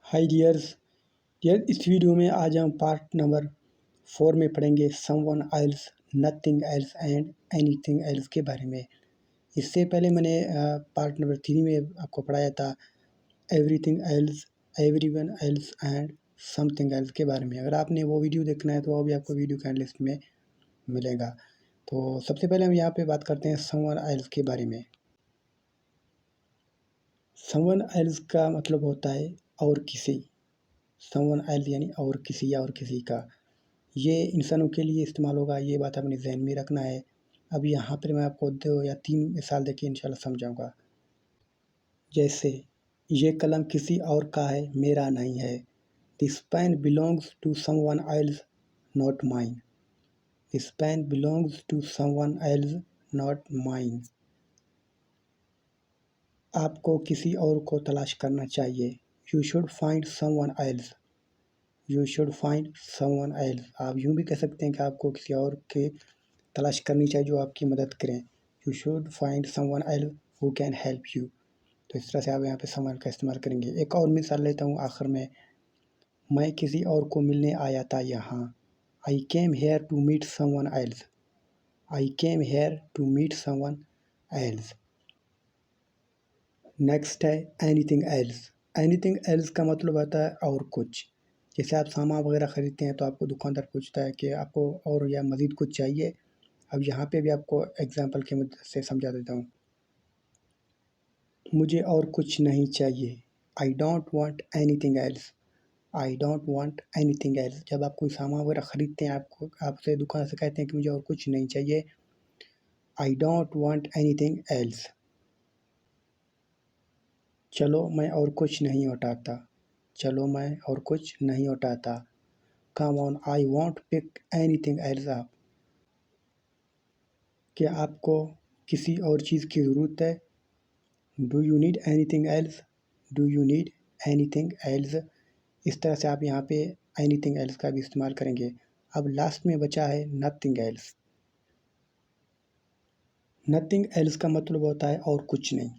हाय dears. इस video में आज हम पार्ट नंबर 4 में पढ़ेंगे someone else, nothing else and anything else के बारे में। इससे पहले मैंने पार्ट नंबर 3 में आपको पढ़ाया था everything else, everyone else and something else के बारे में। अगर आपने वो वीडियो देखना है तो वो भी आपको वीडियो का लिस्ट में मिलेगा। तो सबसे पहले हम यहाँ पे बात करते हैं समवन एल्स के बारे में। समवन एल्स का मतलब होता है और किसी। समवन एल्स यानी और किसी या और किसी का। ये इंसानों के लिए इस्तेमाल होगा, ये बात अपने जहन में रखना है। अब यहाँ पर मैं आपको 2 या 3 मिसाल देके इंशाल्लाह समझाऊंगा। जैसे ये कलम किसी और का है, मेरा नहीं है। This pen belongs to someone else, not mine. This pen belongs to someone else, not mine. आपको किसी और को तलाश करना चाहिए। You should find someone else. You should find someone else. आप यूँ भी कह सकते हैं कि आपको किसी और के तलाश करनी चाहिए जो आपकी मदद करें। You should find someone else who can help you. तो इस तरह से आप यहाँ पे समवन का इस्तेमाल करेंगे। एक और मिसाल लेता हूँ आखिर में। मैं किसी और को मिलने आया था यहाँ। I came here to meet someone else. I came here to meet someone else. Next है एनीथिंग एल्स। एनीथिंग एल्स का मतलब होता है और कुछ। जैसे आप सामान वगैरह ख़रीदते हैं तो आपको दुकानदार पूछता है कि आपको और या मज़ीद कुछ चाहिए। अब यहाँ पे भी आपको एग्जांपल की मदद से समझा देता हूँ। मुझे और कुछ नहीं चाहिए। I don't want anything else. I don't want anything else. जब आप कोई सामान वगैरह ख़रीदते हैं, आपसे दुकान से कहते हैं कि मुझे और कुछ नहीं चाहिए। I don't want anything else. चलो मैं और कुछ नहीं उठाता। चलो मैं और कुछ नहीं उठाता। Come on I won't pick anything else up. क्या आपको किसी और चीज़ की ज़रूरत है? Do you need anything else? Do you need anything else? इस तरह से आप यहाँ पे एनीथिंग एल्स का भी इस्तेमाल करेंगे। अब लास्ट में बचा है नथिंग एल्स। नथिंग एल्स का मतलब होता है और कुछ नहीं।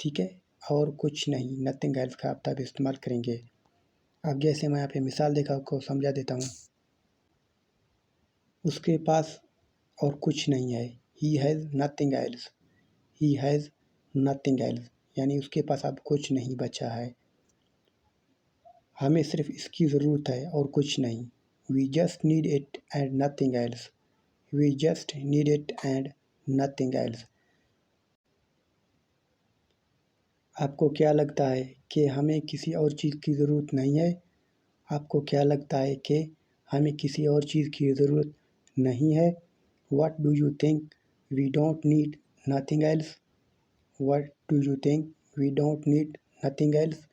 ठीक है, और कुछ नहीं। नथिंग एल्स का आप तब इस्तेमाल करेंगे। अब जैसे मैं यहाँ पे मिसाल देकर आपको समझा देता हूँ। उसके पास और कुछ नहीं है। He has nothing else. He has nothing else यानी उसके पास अब कुछ नहीं बचा है। हमें सिर्फ इसकी ज़रूरत है और कुछ नहीं। We just need it and nothing else. We just need it and nothing else. आपको क्या लगता है कि हमें किसी और चीज़ की ज़रूरत नहीं है? आपको क्या लगता है कि हमें किसी और चीज़ की ज़रूरत नहीं है? What do you think? We don't need nothing else. What do you think? We don't need nothing else.